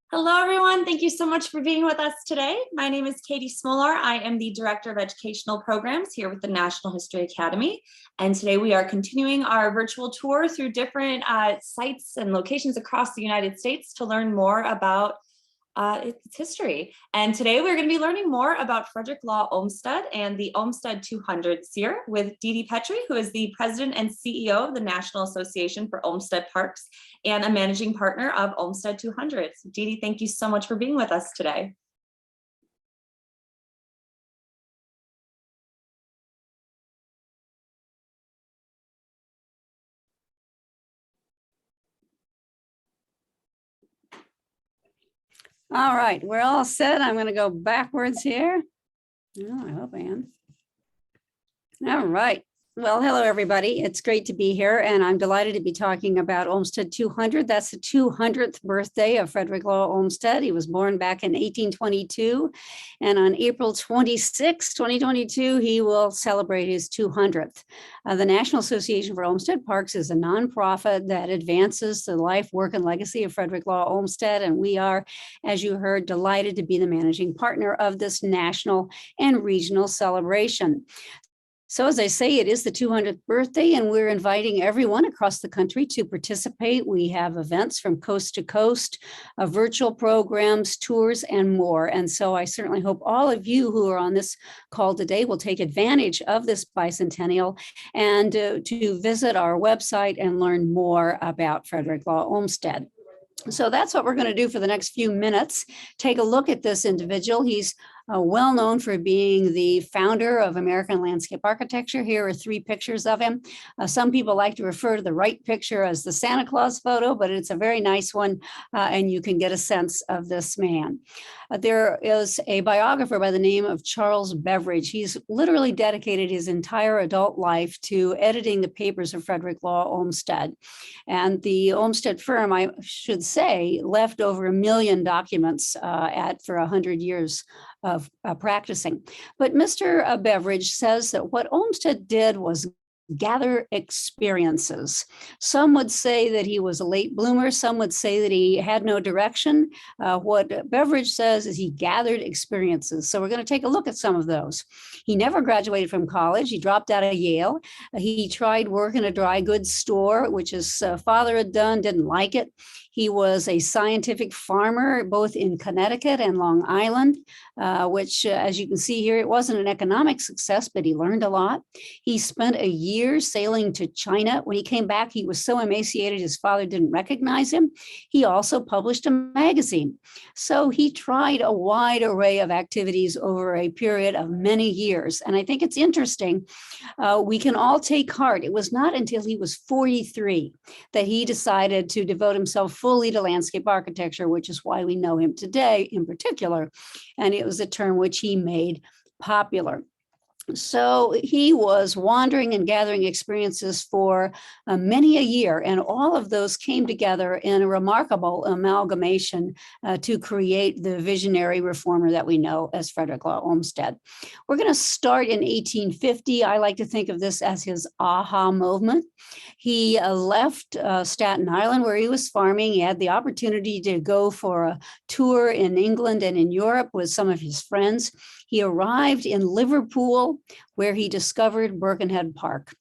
Hello, everyone. Thank you so much for being with us today. My name is Katie Smolar. I am the Director of Educational Programs here with the National History Academy. And today we are continuing our virtual tour through different sites and locations across the United States to learn more about its history. And today we're going to be learning more about Frederick Law Olmsted and the Olmsted 200s here with Dede Petri, who is the President and CEO of the National Association for Olmsted Parks and a managing partner of Olmsted 200s. Dede, thank you so much for being with us today. All right, we're all set. I'm going to go backwards here. Oh, I hope I am. All right. Well, hello, everybody. It's great to be here, and I'm delighted to be talking about Olmsted 200. That's the 200th birthday of Frederick Law Olmsted. He was born back in 1822, and on April 26, 2022, he will celebrate his 200th. The National Association for Olmsted Parks is a nonprofit that advances the life, work, and legacy of Frederick Law Olmsted, and we are, as you heard, delighted to be the managing partner of this national and regional celebration. So as I say, it is the 200th birthday, and we're inviting everyone across the country to participate. We have events from coast to coast, virtual programs, tours, and more. And so I certainly hope all of you who are on this call today will take advantage of this bicentennial and to visit our website and learn more about Frederick Law Olmsted. So that's what we're going to do for the next few minutes. Take a look at this individual. He's well known for being the founder of American landscape architecture. Here are three pictures of him. Some people like to refer to the right picture as the Santa Claus photo, but it's a very nice one, and you can get a sense of this man. There is a biographer by the name of Charles Beveridge. He's literally dedicated his entire adult life to editing the papers of Frederick Law Olmsted. And the Olmsted firm, I should say, left over 1 million documents for 100 years of practicing. But Mr. Beveridge says that what Olmsted did was gather experiences. Some would say that he was a late bloomer. Some would say that he had no direction. What Beveridge says is he gathered experiences. So we're going to take a look at some of those. He never graduated from college. He dropped out of Yale. He tried work in a dry goods store, which his father had done, didn't like it. He was a scientific farmer, both in Connecticut and Long Island, which, as you can see here, it wasn't an economic success, but he learned a lot. He spent a year sailing to China. When he came back, he was so emaciated, his father didn't recognize him. He also published a magazine. So he tried a wide array of activities over a period of many years. And I think it's interesting. We can all take heart. It was not until he was 43 that he decided to devote himself fully to landscape architecture, which is why we know him today in particular. And it was a term which he made popular. So he was wandering and gathering experiences for many a year, and all of those came together in a remarkable amalgamation to create the visionary reformer that we know as Frederick Law Olmsted. We're going to start in 1850. I like to think of this as his aha moment. He left Staten Island, where he was farming. He had the opportunity to go for a tour in England and in Europe with some of his friends. He arrived in Liverpool, where he discovered Birkenhead Park.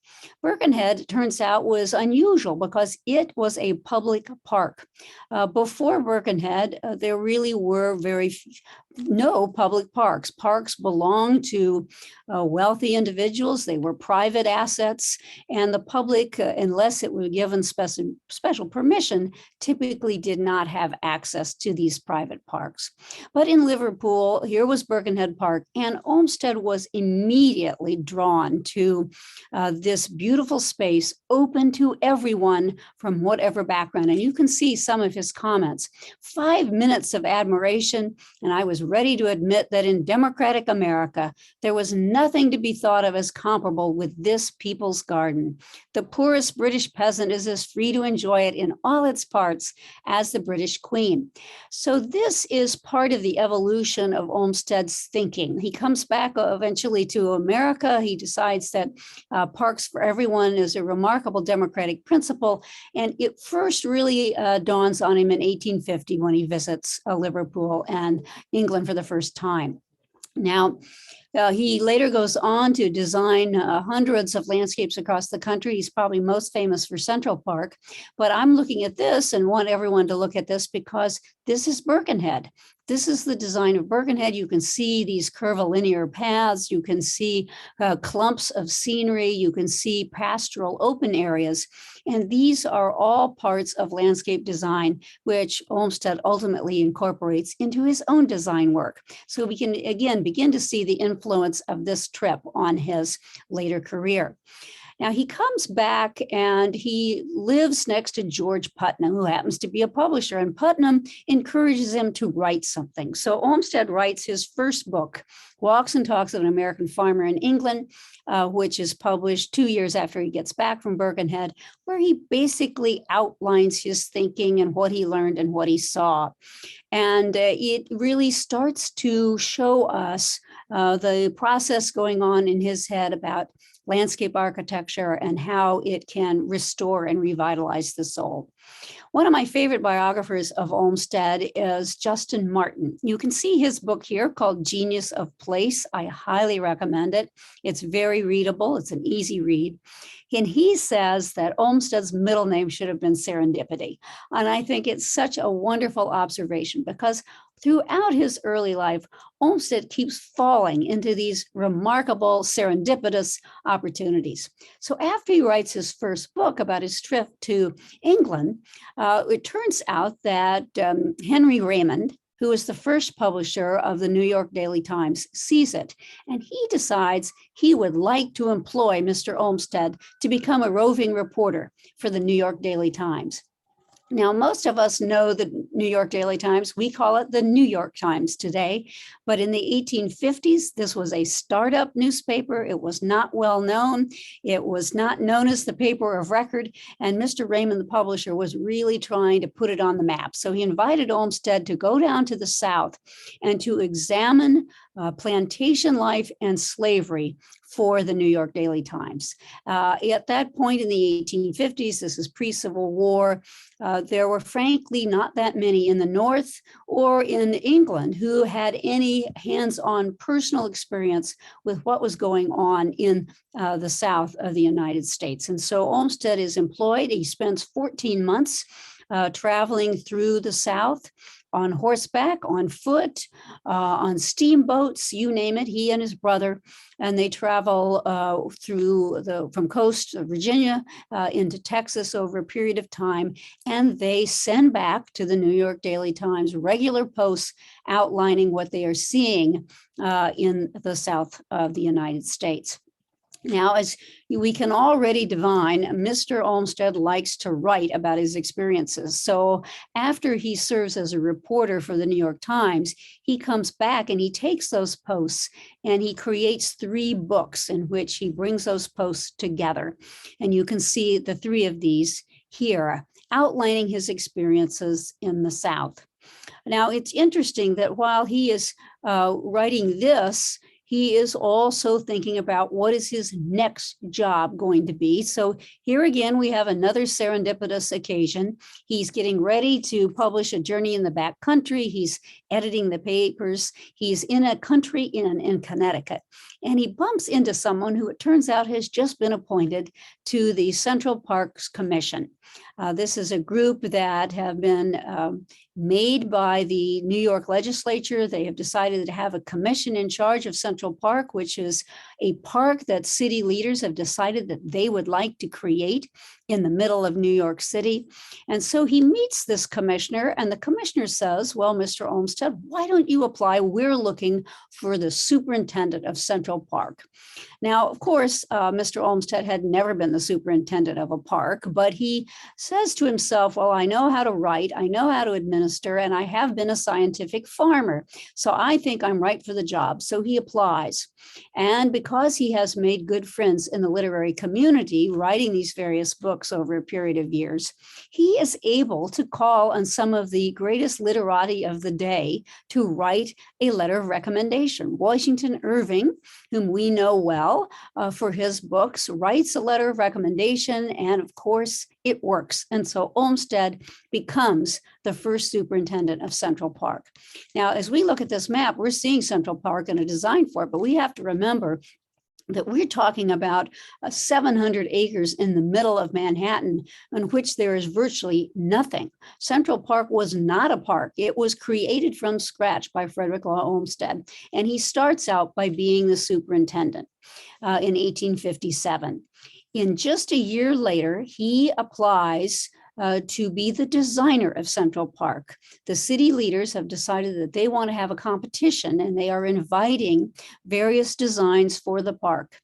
Birkenhead, turns out, was unusual because it was a public park. Before Birkenhead, there really were no public parks. Parks belonged to wealthy individuals. They were private assets, and the public, unless it were given special permission, typically did not have access to these private parks. But in Liverpool, here was Birkenhead Park, and Olmsted was immediately drawn to this beautiful space open to everyone from whatever background. And you can see some of his comments. 5 minutes of admiration, and I was ready to admit that in democratic America, there was nothing to be thought of as comparable with this people's garden. The poorest British peasant is as free to enjoy it in all its parts as the British Queen. So this is part of the evolution of Olmsted's thinking. He comes back eventually to America. He decides that parks parks for everyone is a remarkable democratic principle. And it first really dawns on him in 1850 when he visits Liverpool and England for the first time. Now, he later goes on to design hundreds of landscapes across the country. He's probably most famous for Central Park, but I'm looking at this and want everyone to look at this because this is Birkenhead. This is the design of Birkenhead. You can see these curvilinear paths. You can see clumps of scenery. You can see pastoral open areas. And these are all parts of landscape design, which Olmsted ultimately incorporates into his own design work. So we can, again, begin to see the influence of this trip on his later career. Now he comes back and he lives next to George Putnam, who happens to be a publisher, and Putnam encourages him to write something. So Olmsted writes his first book, Walks and Talks of an American Farmer in England, which is published 2 years after he gets back from Birkenhead, where he basically outlines his thinking and what he learned and what he saw. And it really starts to show us the process going on in his head about landscape architecture and how it can restore and revitalize the soul. One of my favorite biographers of Olmsted is Justin Martin. You can see his book here called Genius of Place. I highly recommend it. It's very readable. It's an easy read. And he says that Olmsted's middle name should have been Serendipity. And I think it's such a wonderful observation because throughout his early life, Olmsted keeps falling into these remarkable serendipitous opportunities. So after he writes his first book about his trip to England, it turns out that Henry Raymond, who is the first publisher of the New York Daily Times, sees it. And he decides he would like to employ Mr. Olmsted to become a roving reporter for the New York Daily Times. Now, most of us know the New York Daily Times. We call it the New York Times today. But in the 1850s, this was a startup newspaper. It was not well known. It was not known as the paper of record. And Mr. Raymond, the publisher, was really trying to put it on the map. So he invited Olmsted to go down to the South and to examine plantation life and slavery for the New York Daily Times. At that point in the 1850s, this is pre-Civil War, there were frankly not that many in the North or in England who had any hands-on personal experience with what was going on in the South of the United States. And so Olmsted is employed. He spends 14 months traveling through the South on horseback, on foot, on steamboats, you name it, he and his brother, and they travel from coast of Virginia into Texas over a period of time, and they send back to the New York Daily Times regular posts outlining what they are seeing in the South of the United States. Now, as we can already divine, Mr. Olmsted likes to write about his experiences. So after he serves as a reporter for the New York Times, he comes back and he takes those posts and he creates 3 books in which he brings those posts together. And you can see the 3 of these here, outlining his experiences in the South. Now, it's interesting that while he is writing this, he is also thinking about what is his next job going to be. So here again, we have another serendipitous occasion. He's getting ready to publish A Journey in the Back Country. He's editing the papers. He's in a country inn in Connecticut. And he bumps into someone who it turns out has just been appointed to the Central Parks Commission. This is a group that have been made by the New York legislature. They have decided to have a commission in charge of Central Park, which is a park that city leaders have decided that they would like to create in the middle of New York City. And so he meets this commissioner, and the commissioner says, well, Mr. Olmsted, why don't you apply? We're looking for the superintendent of Central Park. Now, of course, Mr. Olmsted had never been the superintendent of a park, but he says to himself, well, I know how to write, I know how to administer, minister, and I have been a scientific farmer. So I think I'm right for the job. So he applies. And because he has made good friends in the literary community, writing these various books over a period of years, he is able to call on some of the greatest literati of the day to write a letter of recommendation. Washington Irving, whom we know well for his books, writes a letter of recommendation, and of course, it works. And so Olmsted becomes the first superintendent of Central Park. Now, as we look at this map, we're seeing Central Park and a design for it, but we have to remember that we're talking about 700 acres in the middle of Manhattan, in which there is virtually nothing. Central Park was not a park. It was created from scratch by Frederick Law Olmsted, and he starts out by being the superintendent in 1857. In just a year later, he applies to be the designer of Central Park. The city leaders have decided that they want to have a competition, and they are inviting various designs for the park.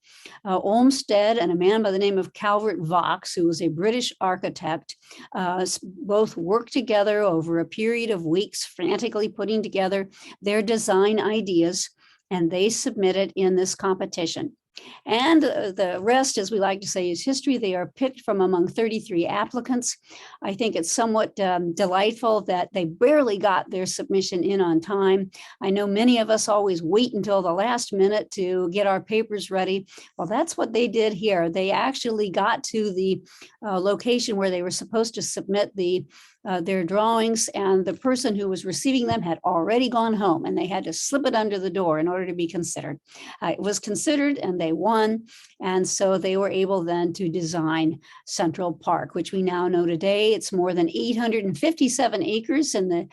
Olmsted and a man by the name of Calvert Vaux, who was a British architect, both worked together over a period of weeks, frantically putting together their design ideas, and they submitted in this competition. And the rest, as we like to say, is history. They are picked from among 33 applicants. I think it's somewhat delightful that they barely got their submission in on time. I know many of us always wait until the last minute to get our papers ready. Well, that's what they did here. They actually got to the location where they were supposed to submit their drawings, and the person who was receiving them had already gone home, and they had to slip it under the door in order to be considered. It was considered, and they won, and so they were able then to design Central Park, which we now know today. It's more than 857 acres in the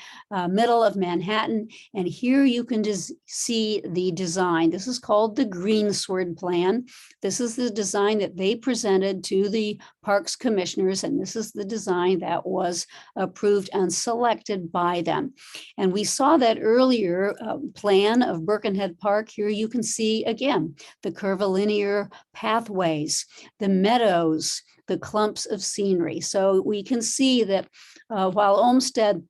middle of Manhattan, and here you can just see the design. This is called the Greensward Plan. This is the design that they presented to the Parks Commissioners, and this is the design that was approved and selected by them. And we saw that earlier plan of Birkenhead Park. Here you can see again the curvilinear pathways, the meadows, the clumps of scenery. So we can see that while Olmsted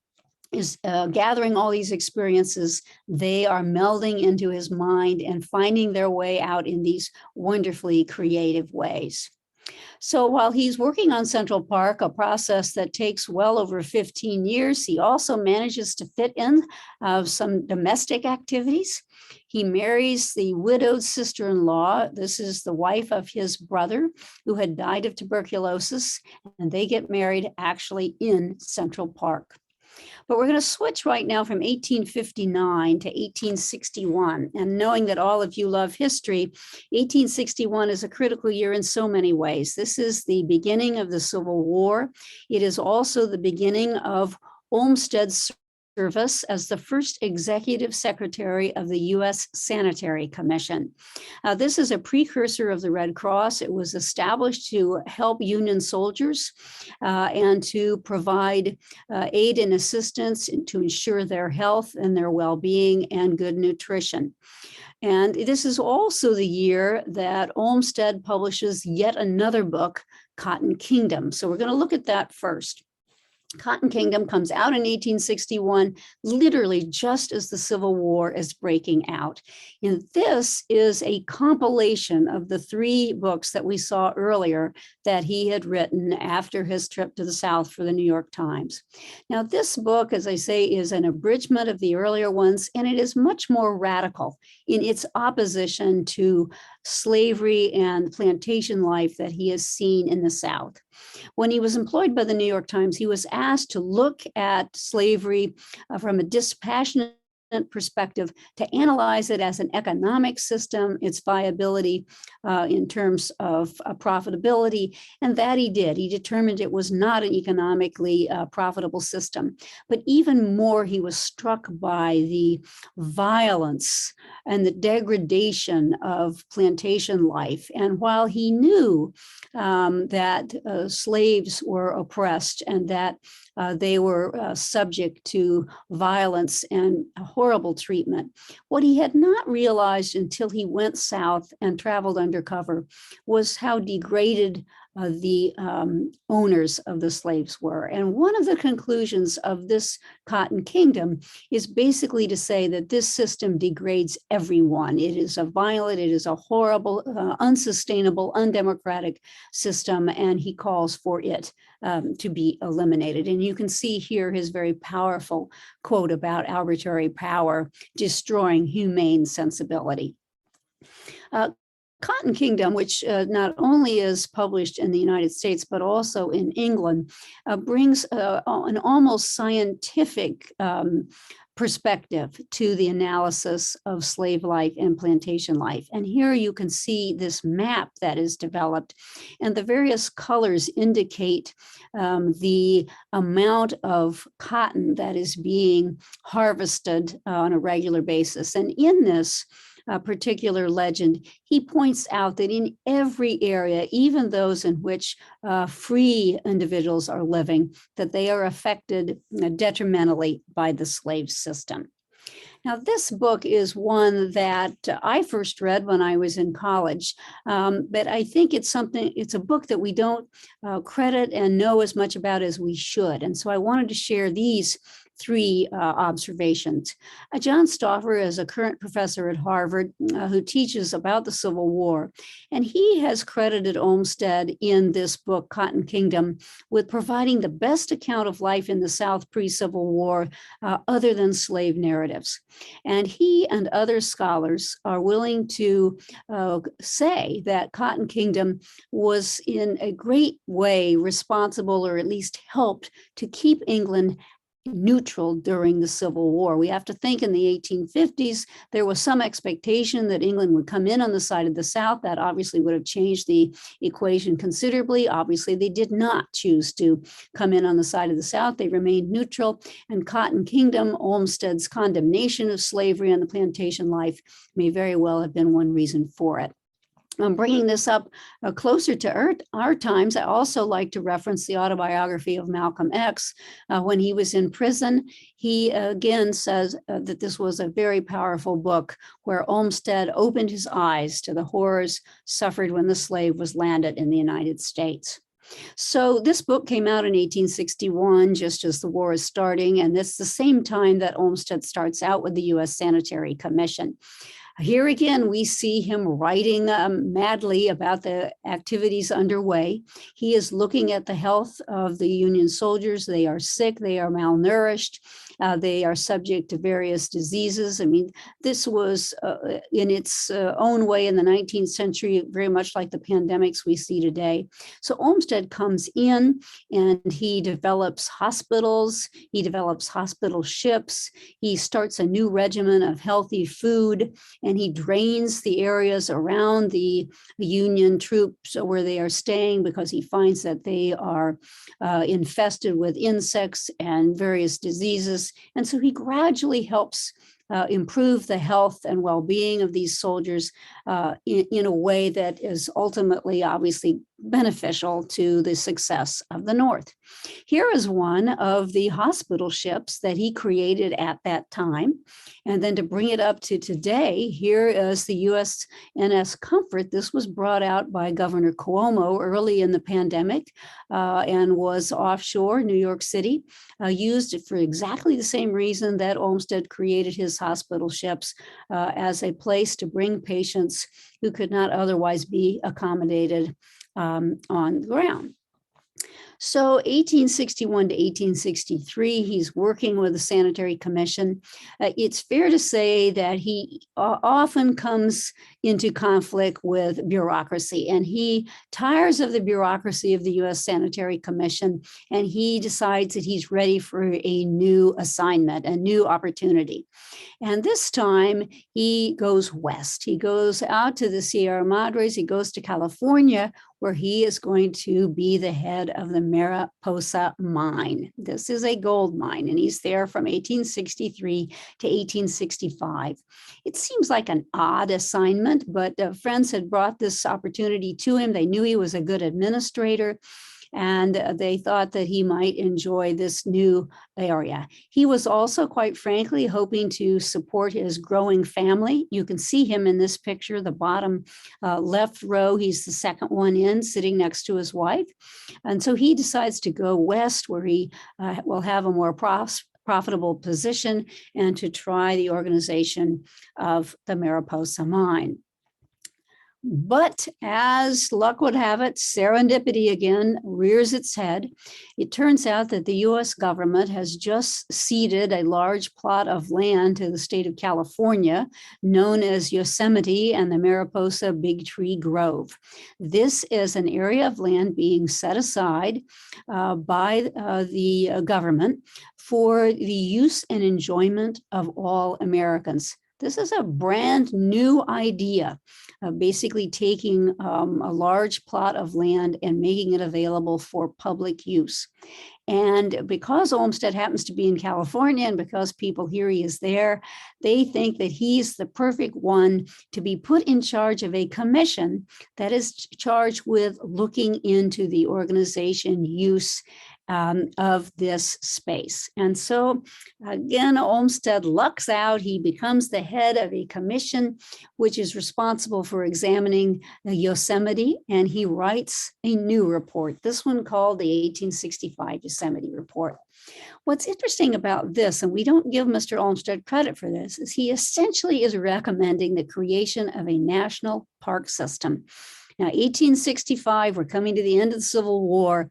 is gathering all these experiences, they are melding into his mind and finding their way out in these wonderfully creative ways. So while he's working on Central Park, a process that takes well over 15 years, he also manages to fit in some domestic activities. He marries the widowed sister-in-law. This is the wife of his brother who had died of tuberculosis, and they get married actually in Central Park. But we're going to switch right now from 1859 to 1861. And knowing that all of you love history, 1861 is a critical year in so many ways. This is the beginning of the Civil War. It is also the beginning of Olmsted's service as the first executive secretary of the U.S. Sanitary Commission. This is a precursor of the Red Cross. It was established to help Union soldiers and to provide aid and assistance to ensure their health and their well-being and good nutrition. And this is also the year that Olmsted publishes yet another book, Cotton Kingdom. So we're going to look at that first. Cotton Kingdom comes out in 1861, literally just as the Civil War is breaking out. And this is a compilation of the three books that we saw earlier that he had written after his trip to the South for the New York Times. Now, this book, as I say, is an abridgment of the earlier ones, and it is much more radical in its opposition to slavery and plantation life that he has seen in the South. When he was employed by the New York Times, he was asked to look at slavery from a dispassionate perspective, to analyze it as an economic system, its viability in terms of profitability, and that he did. He determined it was not an economically profitable system. But even more, he was struck by the violence and the degradation of plantation life. And while he knew that slaves were oppressed and that they were subject to violence and horrible treatment, what he had not realized until he went south and traveled undercover was how degraded the owners of the slaves were. And one of the conclusions of this Cotton Kingdom is basically to say that this system degrades everyone. It is a violent, it is a horrible, unsustainable, undemocratic system, and he calls for it to be eliminated. And you can see here his very powerful quote about arbitrary power destroying humane sensibility. Cotton Kingdom, which not only is published in the United States, but also in England, brings an almost scientific perspective to the analysis of slave life and plantation life. And here you can see this map that is developed, and the various colors indicate the amount of cotton that is being harvested on a regular basis. And in this particular legend, he points out that in every area, even those in which free individuals are living, that they are affected detrimentally by the slave system. Now, this book is one that I first read when I was in college, but I think it's a book that we don't credit and know as much about as we should. And so I wanted to share these three observations. John Stauffer is a current professor at Harvard who teaches about the Civil War, and he has credited Olmsted in this book, Cotton Kingdom, with providing the best account of life in the South pre-Civil War other than slave narratives. And he and other scholars are willing to say that Cotton Kingdom was in a great way responsible, or at least helped to keep England neutral during the Civil War. We have to think in the 1850s, there was some expectation that England would come in on the side of the South. That obviously would have changed the equation considerably. Obviously, they did not choose to come in on the side of the South. They remained neutral. And Cotton Kingdom, Olmsted's condemnation of slavery and the plantation life, may very well have been one reason for it. I'm bringing this up closer to our times. I also like to reference the Autobiography of Malcolm X. When he was in prison, he again says that this was a very powerful book where Olmsted opened his eyes to the horrors suffered when the slave was landed in the United States. So this book came out in 1861, just as the war is starting, and it's the same time that Olmsted starts out with the U.S. Sanitary Commission. Here again, we see him writing madly about the activities underway. He is looking at the health of the Union soldiers. They are sick, they are malnourished, they are subject to various diseases. I mean, this was in its own way in the 19th century, very much like the pandemics we see today. So Olmsted comes in and he develops hospitals, he develops hospital ships, he starts a new regimen of healthy food, and he drains the areas around the Union troops where they are staying because he finds that they are infested with insects and various diseases. And so he gradually helps improve the health and well-being of these soldiers in a way that is ultimately, obviously, beneficial to the success of the North. Here is one of the hospital ships that he created at that time. And then to bring it up to today, here is the USNS Comfort. This was brought out by Governor Cuomo early in the pandemic and was offshore New York City, used for exactly the same reason that Olmsted created his hospital ships as a place to bring patients who could not otherwise be accommodated on the ground. So 1861 to 1863, he's working with the Sanitary Commission. It's fair to say that he often comes into conflict with bureaucracy, and he tires of the bureaucracy of the U.S. Sanitary Commission, and he decides that he's ready for a new assignment, a new opportunity. And this time he goes west. He goes out to the Sierra Madres. He goes to California, where he is going to be the head of the Mariposa mine. This is a gold mine, and he's there from 1863 to 1865. It seems like an odd assignment, but friends had brought this opportunity to him. They knew he was a good administrator. and they thought that he might enjoy this new area. He was also, quite frankly, hoping to support his growing family. You can see him in this picture, the bottom left row. He's the second one in, sitting next to his wife. And so he decides to go west, where he will have a more profitable position, and to try the organization of the Mariposa mine. But as luck would have it, serendipity again rears its head. It turns out that the US government has just ceded a large plot of land to the state of California, known as Yosemite and the Mariposa Big Tree Grove. This is an area of land being set aside by the government for the use and enjoyment of all Americans. This is a brand new idea, basically taking a large plot of land and making it available for public use. And because Olmsted happens to be in California, and because people hear he is there, they think that he's the perfect one to be put in charge of a commission that is charged with looking into the organization use of this space. And so again, Olmsted lucks out. He becomes the head of a commission which is responsible for examining Yosemite, and he writes a new report, this one called the 1865 Yosemite Report. What's interesting about this, and we don't give Mr. Olmsted credit for this, is he essentially is recommending the creation of a national park system. Now, 1865, we're coming to the end of the Civil War.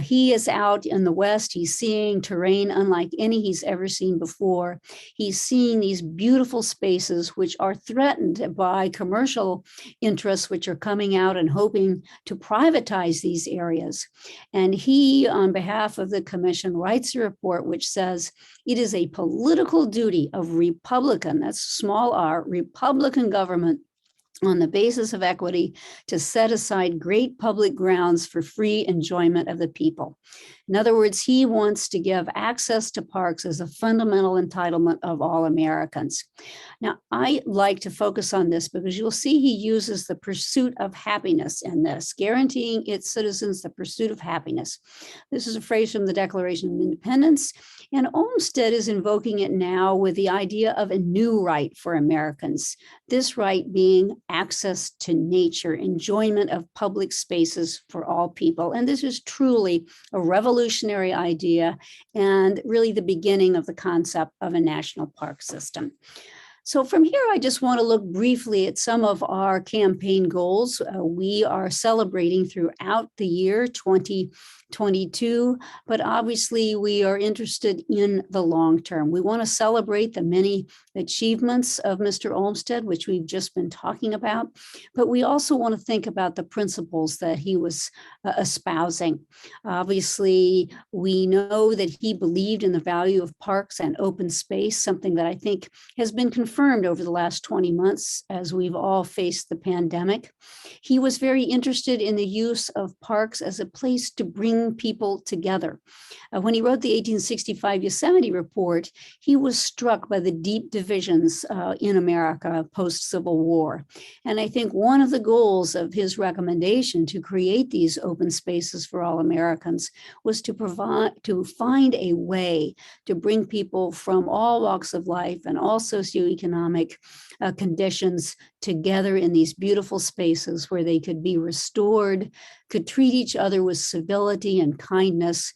He is out in the West. He's seeing terrain unlike any he's ever seen before. He's seeing these beautiful spaces which are threatened by commercial interests which are coming out and hoping to privatize these areas. And he, on behalf of the commission, writes a report which says it is a political duty of Republican, that's small r, Republican government, on the basis of equity, to set aside great public grounds for free enjoyment of the people. In other words, he wants to give access to parks as a fundamental entitlement of all Americans. Now, I like to focus on this because you'll see he uses the pursuit of happiness in this, guaranteeing its citizens the pursuit of happiness. This is a phrase from the Declaration of Independence, and Olmsted is invoking it now with the idea of a new right for Americans, this right being access to nature, enjoyment of public spaces for all people. And this is truly a revolutionary idea and really the beginning of the concept of a national park system. So from here, I just want to look briefly at some of our campaign goals. We are celebrating throughout the year 2022, but obviously we are interested in the long term. We want to celebrate the many achievements of Mr. Olmsted, which we've just been talking about, but we also want to think about the principles that he was espousing. Obviously, we know that he believed in the value of parks and open space, something that I think has been confirmed over the last 20 months as we've all faced the pandemic. He was very interested in the use of parks as a place to bring people together. When he wrote the 1865 Yosemite Report, he was struck by the deep divisions in America post-Civil War. And I think one of the goals of his recommendation to create these open spaces for all Americans was to find a way to bring people from all walks of life and all socioeconomic conditions together in these beautiful spaces where they could be restored, could treat each other with civility and kindness,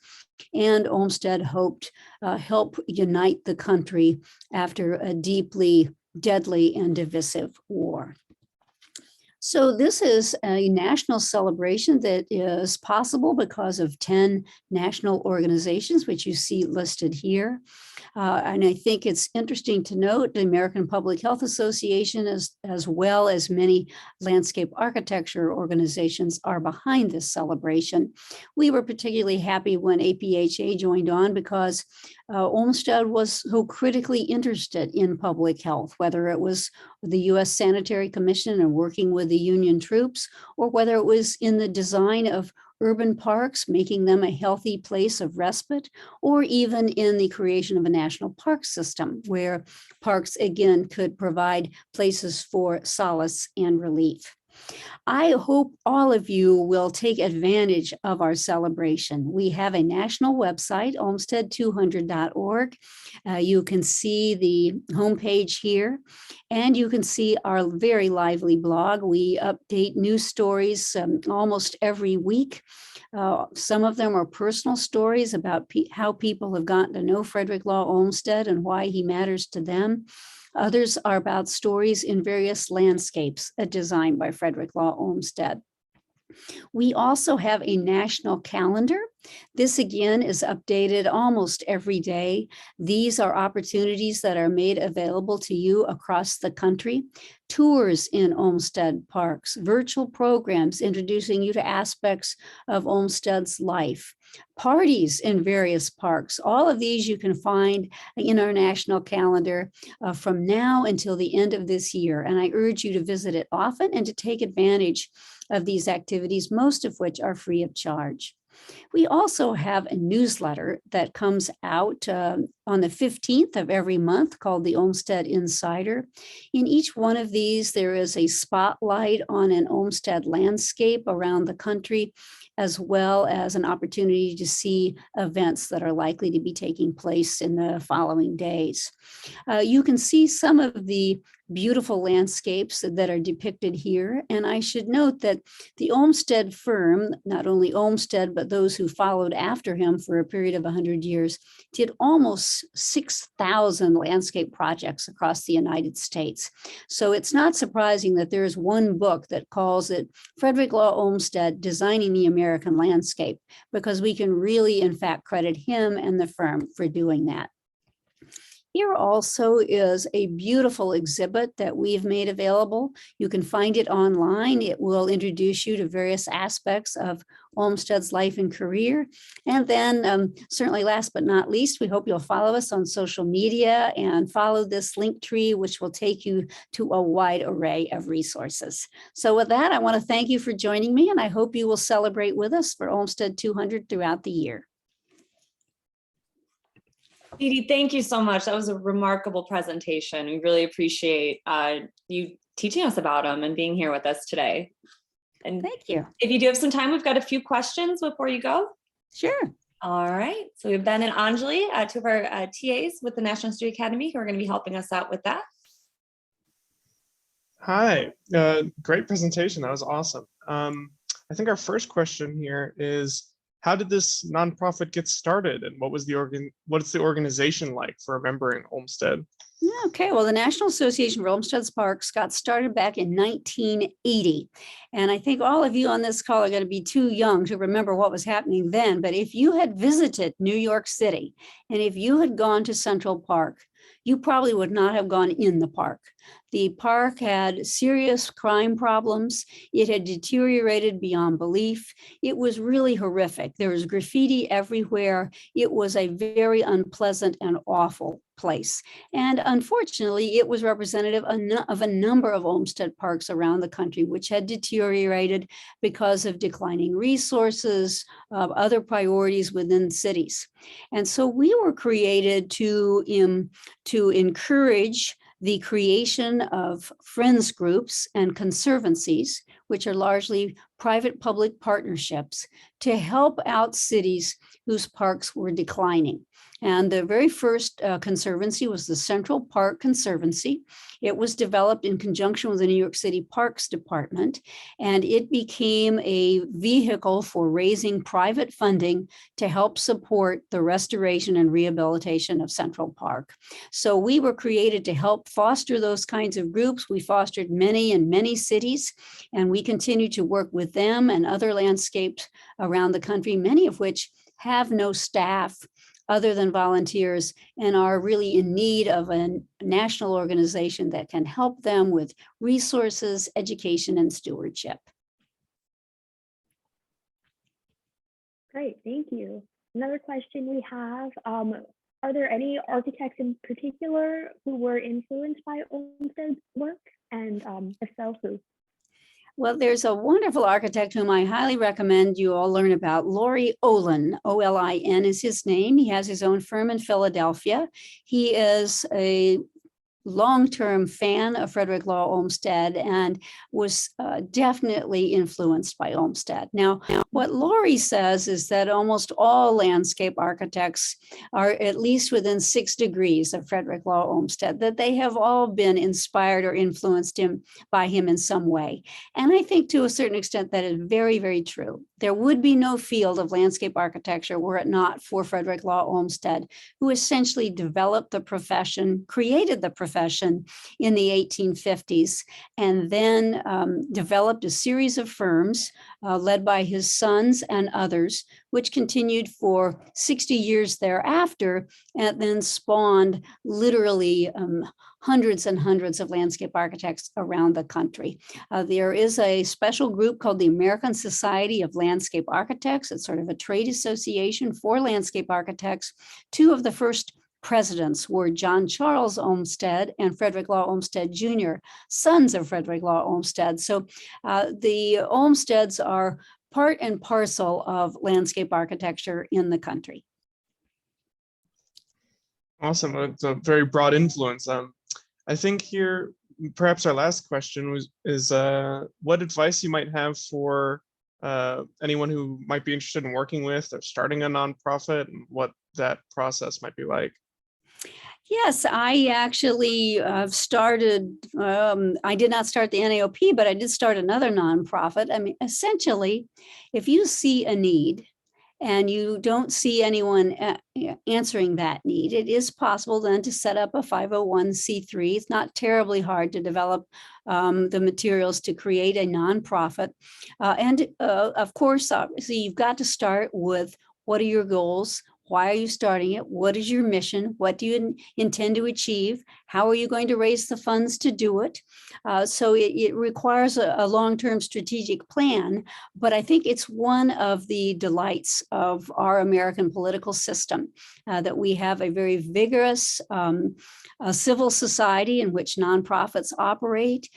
and Olmsted hoped help unite the country after a deeply deadly and divisive war. So this is a national celebration that is possible because of 10 national organizations, which you see listed here. And I think it's interesting to note the American Public Health Association, as well as many landscape architecture organizations, are behind this celebration. We were particularly happy when APHA joined on because Olmsted was so critically interested in public health, whether it was the U.S. Sanitary Commission and working with the Union troops, or whether it was in the design of urban parks, making them a healthy place of respite, or even in the creation of a national park system where parks, again, could provide places for solace and relief. I hope all of you will take advantage of our celebration. We have a national website, olmsted200.org. You can see the homepage here, and you can see our very lively blog. We update news stories almost every week. Some of them are personal stories about how people have gotten to know Frederick Law Olmsted and why he matters to them. Others are about stories in various landscapes designed by Frederick Law Olmsted. We also have a national calendar. This again is updated almost every day. These are opportunities that are made available to you across the country. Tours in Olmsted Parks, virtual programs introducing you to aspects of Olmsted's life, parties in various parks. All of these you can find in our national calendar from now until the end of this year. And I urge you to visit it often and to take advantage of these activities, most of which are free of charge. We also have a newsletter that comes out on the 15th of every month called the Olmsted Insider. In each one of these, there is a spotlight on an Olmsted landscape around the country, as well as an opportunity to see events that are likely to be taking place in the following days. You can see some of the beautiful landscapes that are depicted here. And I should note that the Olmsted firm, not only Olmsted, but those who followed after him for a period of 100 years, did almost 6,000 landscape projects across the United States. So it's not surprising that there is one book that calls it Frederick Law Olmsted, Designing the American Landscape, because we can really, in fact, credit him and the firm for doing that. Here also is a beautiful exhibit that we've made available. You can find it online. It will introduce you to various aspects of Olmsted's life and career. And then certainly last but not least, we hope you'll follow us on social media and follow this link tree, which will take you to a wide array of resources. So with that, I want to thank you for joining me, and I hope you will celebrate with us for Olmsted 200 throughout the year. Dede, thank you so much. That was a remarkable presentation. We really appreciate you teaching us about them and being here with us today. And thank you. If you do have some time, we've got a few questions before you go. Sure. All right. So we have Ben and Anjali, two of our TAs with the National History Academy, who are going to be helping us out with that. Hi, great presentation. That was awesome. I think our first question here is, how did this nonprofit get started, and what's the organization like for remembering Olmsted? Okay, well, the National Association for Olmsted Parks got started back in 1980. And I think all of you on this call are going to be too young to remember what was happening then. But if you had visited New York City, and if you had gone to Central Park, you probably would not have gone in the park. The park had serious crime problems. It had deteriorated beyond belief. It was really horrific. There was graffiti everywhere. It was a very unpleasant and awful place. And unfortunately, it was representative of a number of Olmsted parks around the country, which had deteriorated because of declining resources, of other priorities within cities. And so we were created to encourage the creation of friends groups and conservancies, which are largely private-public partnerships, to help out cities whose parks were declining. And the very first conservancy was the Central Park Conservancy. It was developed in conjunction with the New York City Parks Department, and it became a vehicle for raising private funding to help support the restoration and rehabilitation of Central Park. So we were created to help foster those kinds of groups. We fostered many in many cities, and we continue to work with them and other landscapes around the country, many of which have no staff other than volunteers and are really in need of a national organization that can help them with resources, education, and stewardship. Great, thank you. Another question we have, are there any architects in particular who were influenced by Olmsted's work? And if so, who? Well, there's a wonderful architect whom I highly recommend you all learn about. Laurie Olin, O-L-I-N is his name. He has his own firm in Philadelphia. He is a long-term fan of Frederick Law Olmsted and was definitely influenced by Olmsted. Now, what Laurie says is that almost all landscape architects are at least within 6 degrees of Frederick Law Olmsted, that they have all been inspired or influenced by him in some way. And I think to a certain extent that is very, very true. There would be no field of landscape architecture were it not for Frederick Law Olmsted, who essentially developed the profession, created the profession in the 1850s, and then developed a series of firms led by his sons and others, which continued for 60 years thereafter, and then spawned literally hundreds and hundreds of landscape architects around the country. There is a special group called the American Society of Landscape Architects. It's sort of a trade association for landscape architects. 2 of the first presidents were John Charles Olmsted and Frederick Law Olmsted Jr., sons of Frederick Law Olmsted. So the Olmsteds are part and parcel of landscape architecture in the country. Awesome. It's a very broad influence. I think here, perhaps our last question is what advice you might have for anyone who might be interested in working with or starting a nonprofit, and what that process might be like. Yes, I actually started, I did not start the NAOP, but I did start another nonprofit. I mean, essentially, if you see a need and you don't see anyone answering that need, it is possible then to set up a 501c3. It's not terribly hard to develop the materials to create a nonprofit. And of course, obviously, you've got to start with what are your goals? Why are you starting it? What is your mission? What do you intend to achieve? How are you going to raise the funds to do it? So it requires a long-term strategic plan, but I think it's one of the delights of our American political system that we have a very vigorous civil society in which nonprofits operate.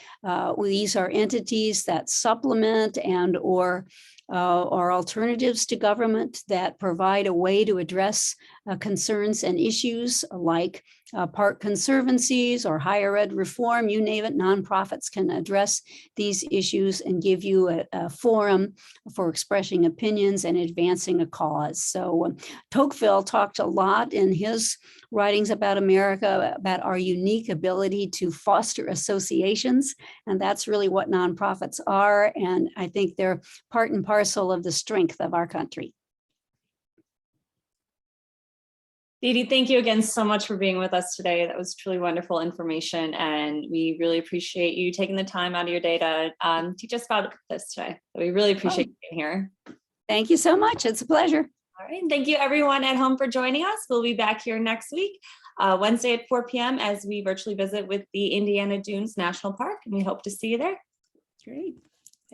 These are entities that supplement and or alternatives to government that provide a way to address concerns and issues like park conservancies or higher ed reform, you name it. Nonprofits can address these issues and give you a forum for expressing opinions and advancing a cause. So Tocqueville talked a lot in his writings about America about our unique ability to foster associations, and that's really what nonprofits are. And I think they're part and parcel of the strength of our country. Dede, thank you again so much for being with us today. That was truly wonderful information, and we really appreciate you taking the time out of your day to teach us about this today. We really appreciate you being here. Thank you so much. It's a pleasure. All right. Thank you everyone at home for joining us. We'll be back here next week, Wednesday at 4 p.m. as we virtually visit with the Indiana Dunes National Park, and we hope to see you there. Great.